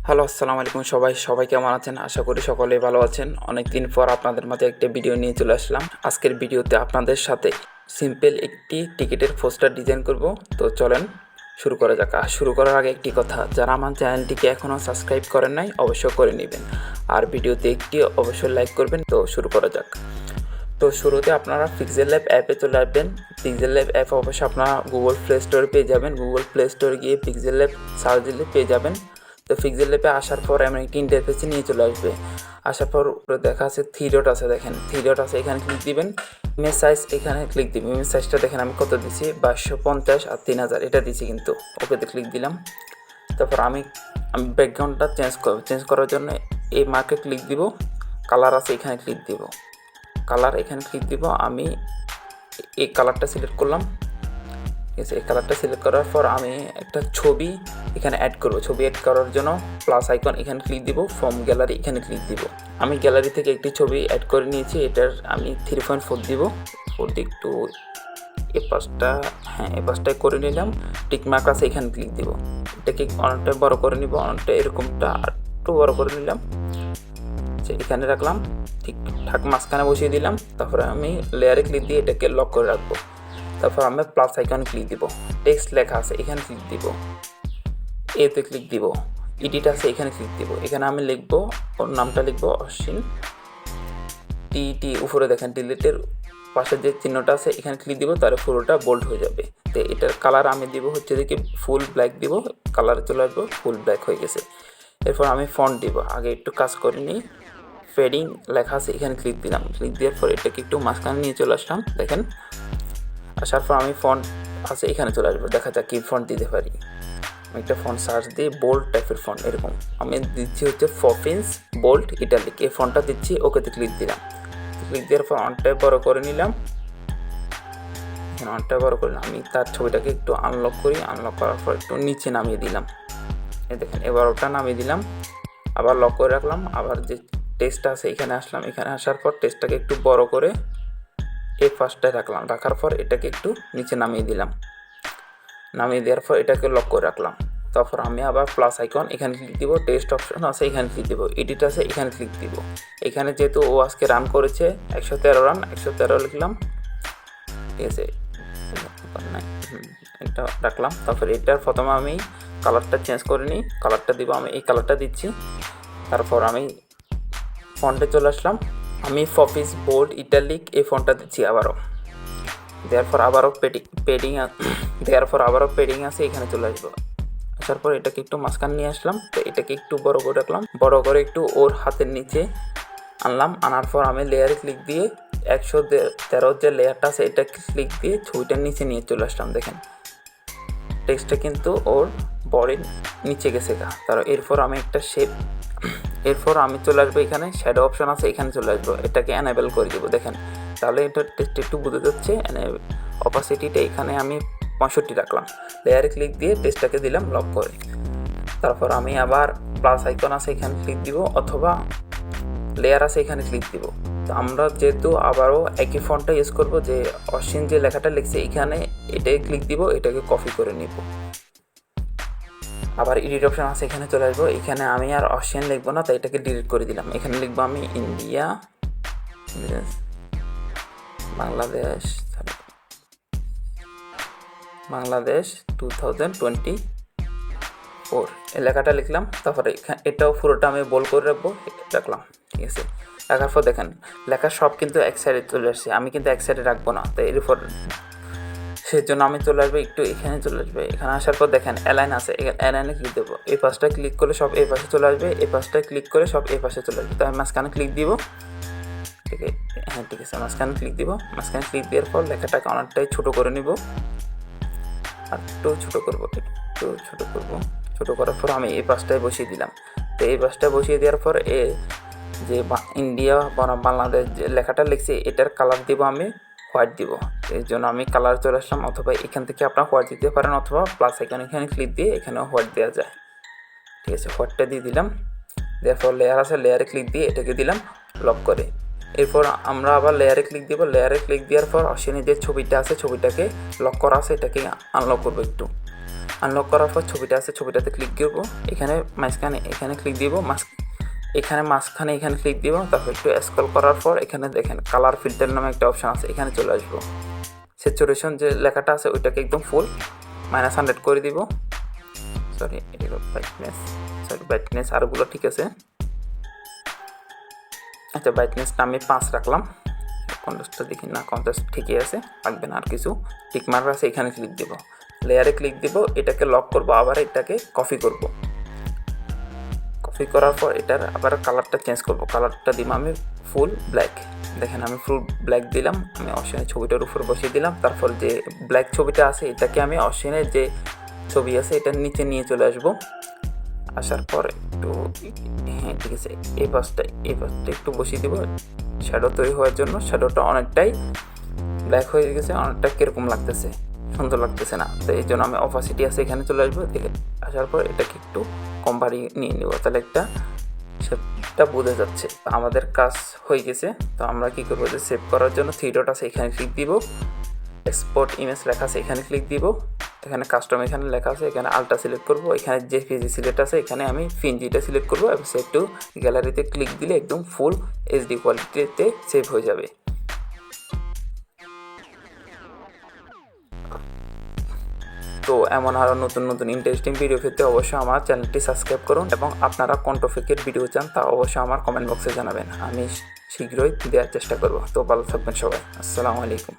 Hello, আসসালামু আলাইকুম সবাই কেমন আছেন? আশা করি সকলেই ভালো আছেন। অনেকদিন পর আপনাদের মাঝে একটা ভিডিও নিয়ে চলে আসলাম। আজকের ভিডিওতে আপনাদের সাথে সিম্পল একটি টিকিটের পোস্টার ডিজাইন করব। তো চলেন শুরু করা যাক। শুরু করার আগে একটি কথা, যারা আমার চ্যানেলটিকে এখনও সাবস্ক্রাইব করেন নাই অবশ্যই করে নেবেন, আর ভিডিওতে একটি অবশ্যই লাইক করবেন। তো শুরু করা যাক। তো শুরুতে আপনারা পিক্সেল অ্যাপে চলে আসবেন। পিক্সেল অ্যাপ অবশ্যই আপনারা গুগল প্লে স্টোরে পেয়ে যাবেন। গুগল প্লে স্টোরে গিয়ে পিক্সেল সার্চ দিলে পেয়ে যাবেন। তো পিক্সেল অ্যাপে আসার পর এমন একটি ইন্টারফেসে নিয়ে চলে আসবে। আসার পর দেখা আছে থ্রি ডট আছে, দেখেন থ্রি ডট আছে, এখানে ক্লিক দিবেন। ইমেজ সাইজ এখানে ক্লিক দিবেন। ইমেজ সাইজটা দেখেন আমি কত দিচ্ছি, 2250 আর 3000 এটা দিচ্ছি, কিন্তু ওকেতে ক্লিক দিলাম। তারপর আমি ব্যাকগ্রাউন্ডটা চেঞ্জ করার জন্য এই মার্কে ক্লিক দিব। কালার আছে এখানে ক্লিক দিব। কালার এখানে ক্লিক দিব। আমি এই কালারটা সিলেক্ট করলাম। ঠিক আছে, এই কালারটা সিলেক্ট করার পর আমি একটা ছবি এখানে অ্যাড করব। ছবি অ্যাড করার জন্য প্লাস আইকন এখানে ক্লিক দিব, ফ্রম গ্যালারি এখানে ক্লিক দিব। আমি গ্যালারি থেকে একটি ছবি অ্যাড করে নিয়েছি, এটার আমি 3.4 দিব। 4 দিয়ে একটু এ পাশটায় করে নিলাম। টিক মার্ক আছে এখানে ক্লিক দিব। এটাকে অনেকটা বড় করে নিব, অনেকটা এরকমটা একটু বড় করে নিলাম। এখানে রাখলাম, ঠিকঠাক মাঝখানে বসিয়ে দিলাম। তারপরে আমি লেয়ারে ক্লিক দিয়ে এটাকে লক করে রাখবো। তারপর আমি প্লাস আইকনে ক্লিক দিব। টেক্সট লেখা আছে এখানে ক্লিক দিব। এতে ক্লিক দিব। এডিট আছে এখানে ক্লিক দিব। এখানে আমি লিখবো, ওর নামটা লিখবো অশ্বিন টি। উপরে দেখেন ডিলিটের পাশে যে চিহ্নটা আছে এখানে ক্লিক দিব, তাহলে পুরোটা বোল্ড হয়ে যাবে। তো এটার কালার আমি দিব হচ্ছে দেখি ফুল ব্ল্যাক দিব। কালার চলে আসবো, ফুল ব্ল্যাক হয়ে গেছে। এরপর আমি ফন্ট দিব। আগে একটু কাজ করে নিই। ফেডিং লেখা আছে এখানে ক্লিক দিলাম। ক্লিক দেওয়ার পর এটাকে একটু মাঝখানে নিয়ে চলে আসলাম। দেখেন আসার পর আমি ফন্ট আছে এখানে চলে আসবো। দেখা যাক কি ফন্ট দিতে পারি। আমি একটা ফন্ট সার্চ দিয়ে বোল্ড টাইপের ফন্ট, এরকম আমি দিচ্ছি হচ্ছে ফফিন্স বোল্ড ইটালিক, এই ফন্টটা দিচ্ছি। ওকেতে ক্লিক দিলাম। ক্লিক দেওয়ার পর অনটাই বড় করে নিলাম। অনটাই বড় করলাম। আমি তার ছবিটাকে একটু আনলক করি। আনলক করার পর একটু নিচে নামিয়ে দিলাম। এই দেখেন এবার ওটা নামিয়ে দিলাম, আবার লক করে রাখলাম। আবার যে টেক্সটটা আছে এখানে আসলাম। এখানে আসার পর টেক্সটটাকে একটু বড় করে এই ফার্স্টটায় রাখলাম। রাখার পর এটাকে একটু নিচে নামিয়ে দিলাম। নামিয়ে দেওয়ার পর এটাকে লক করে রাখলাম। তারপর আমি আবার প্লাস আইকন এখানে ক্লিক দিব। টেক্সট অপশন আছে এখানে ক্লিক দিব। এডিট আছে এখানে ক্লিক দিব। এখানে যেহেতু ও আজকে রান করেছে 113 রান, 113 লিখলাম। ঠিক আছে, এটা রাখলাম। তারপর এটার প্রথমে আমি কালারটা চেঞ্জ করে নিই। কালারটা দিব, আমি এই কালারটা দিচ্ছি। তারপর আমি ফন্টে চলে আসলাম। আমি ফফিস বোল্ড ইটালিক এই ফন্টটা দিচ্ছি আবারও। দেওয়ার পর আবারও পেডিং আছে এখানে চলে আসবো। আসার পর এটাকে একটু মাঝখানে নিয়ে আসলাম। তো এটাকে একটু বড় করে রাখলাম। বড় করে একটু ওর হাতের নিচে আনলাম। আনার পর আমি লেয়ারে ক্লিক দিয়ে 113 যে লেয়ারটা আছে এটা ক্লিক দিয়ে ছবিটার নিচে নিয়ে চলে আসলাম। দেখেন টেক্সটটা কিন্তু ওর বডির নিচে গেছে গা। তার এরপর আমি একটা এরপর আমি চলে আসবো এখানে শ্যাডো অপশন আছে এখানে চলে আসবো। এটাকে অ্যানেবল করে দেবো। দেখেন তাহলে এটা টেক্সট একটু বোঝা যাচ্ছে। অপাসিটিটা এখানে আমি 65 রাখলাম। লেয়ারে ক্লিক দিয়ে টেক্সটটাকে দিলাম লক করে। তারপর আমি আবার প্লাস আইকন আছে এখানে ক্লিক দিব, অথবা লেয়ার আছে এখানে ক্লিক দিব। তো আমরা যেহেতু আবারও একই ফন্টটা ইউজ করব, যে অশ্বিন যে লেখাটা লিখছে এখানে এটাই ক্লিক দিব, এটাকে কপি করে নিব। আবার এডিট অপশন আছে এখানে চলে আসবো। এখানে আমি আর অশ্বিন লিখবো না, তাই এটাকে ডিলিট করে দিলাম। এখানে লিখবো আমি ইন্ডিয়া বাংলাদেশ 2024 এই লেখাটা লিখলাম। তারপরে এটাও পুরোটা আমি বোল্ড করে রাখলাম। ঠিক আছে, রাখার পর দেখেন লেখা সব কিন্তু এক সাইডে চলে আসছে। আমি কিন্তু এক সাইডে রাখবো না, তাই এরপর সেজন্য আমি চলে আসবো একটু এখানে চলে আসবে। এখানে আসার পর দেখেন অ্যালাইন আছে, অ্যালাইনে ক্লিক দেবো। এই পাশটা ক্লিক করলে সব এই পাশে চলে আসবে, এই পাশটা ক্লিক করে সব এই পাশে চলে আসবে। তো আমি মাঝখানে ক্লিক দিব। ঠিক আছে, হ্যাঁ ঠিক আছে, মাঝখানে ক্লিক দিব। মাঝখানে ক্লিক দেওয়ার পর লেখাটাকে অনেকটাই ছোটো করে নিব। আর একটু ছোটো করবো, ছোটো করার পর আমি এই পাশটায় বসিয়ে দিলাম। তো এই পাশটায় বসিয়ে দেওয়ার পর যে ইন্ডিয়া বাংলাদেশ যে লেখাটা লিখছি এটার কালার দিব আমি হোয়াইট দিব। এর জন্য আমি কালার চলে আসলাম, অথবা এখান থেকে আপনারা হোয়াইট দিতে পারেন, অথবা প্লাস এখানে ক্লিক দিয়ে এখানেও হোয়াইট দেওয়া যায়। ঠিক আছে, হোয়াইটটা দিয়ে দিলাম। দেওয়ার পর লেয়ার আছে, লেয়ারে ক্লিক দিয়ে এটাকে দিলাম লক করে। এরপর আমরা আবার লেয়ারে ক্লিক দিব। লেয়ারে ক্লিক দেওয়ার পর অশ্বিনের যে ছবিটা আছে ছবিটাকে লক করা আছে এটাকে আনলক করবো একটু। আনলক করার পর ছবিটা আছে, ছবিটাতে ক্লিক দিব, এখানে মাঝখানে এখানে ক্লিক দিব, এখানে মাঝখানে এখানে ক্লিক দিব, তারপর একটু স্ক্রল করার পর এখানে দেখেন কালার ফিল্টার নামে একটা অপশান আছে, এখানে চলে আসবো। স্যাচুরেশন যে লেখাটা আছে ওইটাকে একদম ফুল -100 করে দিব। সরি এটা ব্রাইটনেস আরগুলো ঠিক আছে। আচ্ছা ব্রাইটনেসটা আমি 5 রাখলাম। কন্ট্রাস্টটা দেখি না, কন্ট্রাস্ট ঠিকই আছে, লাগবে না আর কিছু। টিক মার্ক আছে, এখানে ক্লিক দিব, লেয়ারে ক্লিক দিব, এটাকে লক করব, আবার এটাকে কপি করব। কপি করার পর এটার আবার কালারটা চেঞ্জ করব, কালারটা দিব আমি ফুল ব্ল্যাক। দেখেন আমি ফুল ব্ল্যাক দিলাম, আমি অপশানে ছবিটার উপর বসিয়ে দিলাম। তারপর যে ব্ল্যাক ছবিটা আছে এটাকে আমি অপশানে যে ছবি আছে এটার নিচে নিয়ে চলে আসব। আসার পর একটু হ্যাঁ ঠিক আছে, এই পাশটা একটু বসিয়ে দেবো শ্যাডো তৈরি হওয়ার জন্য। শ্যাডোটা অনেকটাই ব্ল্যাক হয়ে গেছে, অনেকটা কীরকম লাগতেছে, সুন্দর লাগতেছে না। তো এই জন্য আমি অপাসিটি আছে এখানে চলে আসবো। দেখে আসার পর এটাকে একটু কম বাড়িয়ে নিয়ে নেবো, তাহলে একটা শেপটা বোঝা যাচ্ছে। আমাদের কাজ হয়ে গেছে। তো আমরা কী করবো, যে সেভ করার জন্য 3 ডট আছে, এখানে ক্লিক দিব, এক্সপোর্ট ইমেজ লেখা আছে, এখানে ক্লিক দিব, এখানে কাস্টম এখানে লেখা আছে, এখানে আলট্রা সিলেক্ট করব, এখানে যে পেজি সিলেক্ট আছে এখানে আমি পিএনজিটা সিলেক্ট করব এবং সেভ টু গ্যালারিতে ক্লিক দিলে একদম ফুল এইচডি কোয়ালিটিতে সেভ হয়ে যাবে। তো এমন আরও নতুন নতুন ইন্টারেস্টিং ভিডিও পেতে অবশ্যই আমার চ্যানেলটি সাবস্ক্রাইব করুন, এবং আপনারা কন্ট্রোফিকের ভিডিও চান তা অবশ্যই আমার কমেন্ট বক্সে জানাবেন, আমি শীঘ্রই দেওয়ার চেষ্টা করব। তো ভালো থাকবেন সবাই, আসসালামু আলাইকুম।